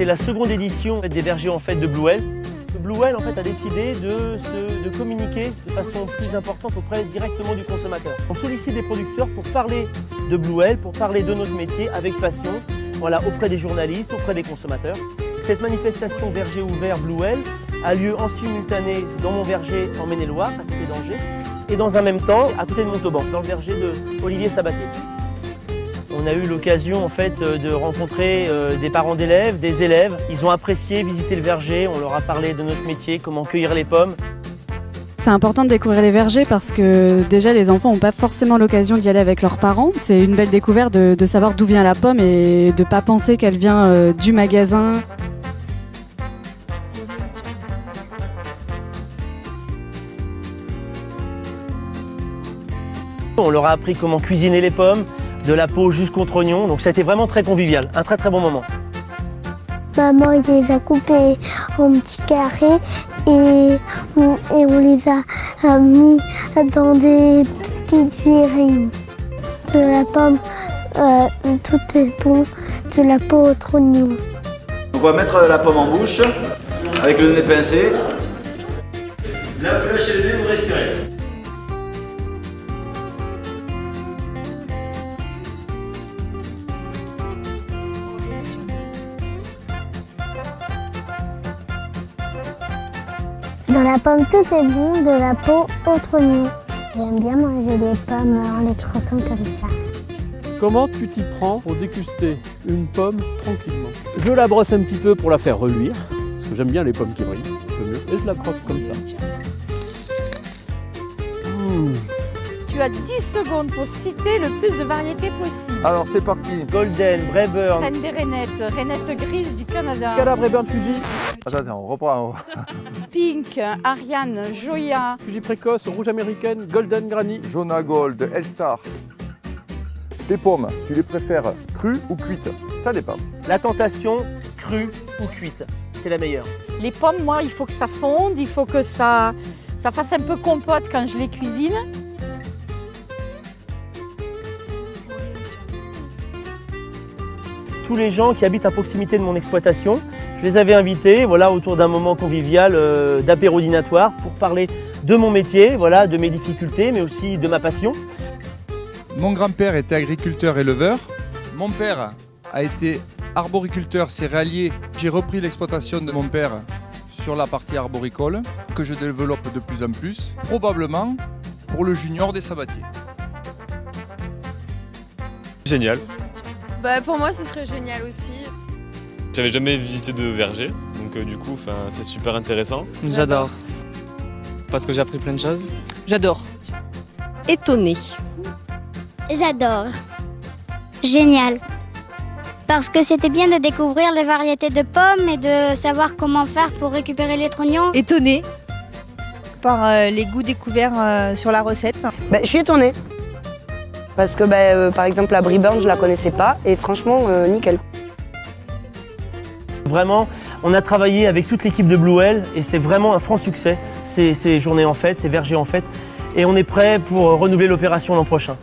c'est la seconde édition des vergers en fait de Blue Well. Blue Well en fait a décidé de communiquer de façon plus importante auprès directement du consommateur. On sollicite des producteurs pour parler de Blue Well, pour parler de notre métier avec passion, voilà, auprès des journalistes, auprès des consommateurs. Cette manifestation verger ouvert Blue Well a lieu en simultané dans mon verger en Maine-et-Loire, à côté d'Angers, et dans un même temps à côté de Montauban, dans le verger de Olivier Sabatier. On a eu l'occasion en fait de rencontrer des parents d'élèves, des élèves. Ils ont apprécié visiter le verger, on leur a parlé de notre métier, comment cueillir les pommes. C'est important de découvrir les vergers parce que déjà les enfants n'ont pas forcément l'occasion d'y aller avec leurs parents. C'est une belle découverte de savoir d'où vient la pomme et de ne pas penser qu'elle vient du magasin. On leur a appris comment cuisiner les pommes, de la peau jusqu'au trognon, donc ça a été vraiment très convivial, un très bon moment. Maman il les a coupés en petits carrés et on les a mis dans des petites verrines. De la pomme, tout est bon, de la peau au trognon. On va mettre la pomme en bouche avec le nez pincé. Là, vous lâchez le nez, vous respirez. Dans la pomme, tout est bon, de la peau au trognon. J'aime bien manger des pommes en les croquant comme ça. Comment tu t'y prends pour déguster une pomme tranquillement? Je la brosse un petit peu pour la faire reluire, parce que j'aime bien les pommes qui brillent, un peu mieux, et je la croque comme ça. Tu as 10 secondes pour citer le plus de variétés possibles. Alors c'est parti. Golden, Braeburn. Reine des rainettes, rainette grise du Canada. Calabre et Burn Fuji. Attends, on reprend. Pink, Ariane, Joya. Fuji précoce, rouge américaine, Golden Granny. Jona Gold, Elstar. Tes pommes, tu les préfères crues ou cuites? Ça dépend. La tentation, crue ou cuite, c'est la meilleure. Les pommes, moi, il faut que ça fonde, il faut que ça fasse un peu compote quand je les cuisine. Tous les gens qui habitent à proximité de mon exploitation, je les avais invités voilà, autour d'un moment convivial d'apéro dînatoire pour parler de mon métier, voilà, de mes difficultés, mais aussi de ma passion. Mon grand-père était agriculteur-éleveur. Mon père a été arboriculteur céréalier. J'ai repris l'exploitation de mon père sur la partie arboricole, que je développe de plus en plus, probablement pour le junior des sabatiers. Génial. Pour moi, ce serait génial aussi. J'avais jamais visité de verger, donc du coup, c'est super intéressant. J'adore. Parce que j'ai appris plein de choses. J'adore. Étonné. J'adore. Génial. Parce que c'était bien de découvrir les variétés de pommes et de savoir comment faire pour récupérer les trognons. Étonné par les goûts découverts sur la recette. Je suis étonnée. Parce que par exemple la Braeburn, je la connaissais pas et franchement nickel. Vraiment, on a travaillé avec toute l'équipe de Blue Well et c'est vraiment un franc succès, ces journées en fête, ces vergers en fête. Et on est prêt pour renouveler l'opération l'an prochain.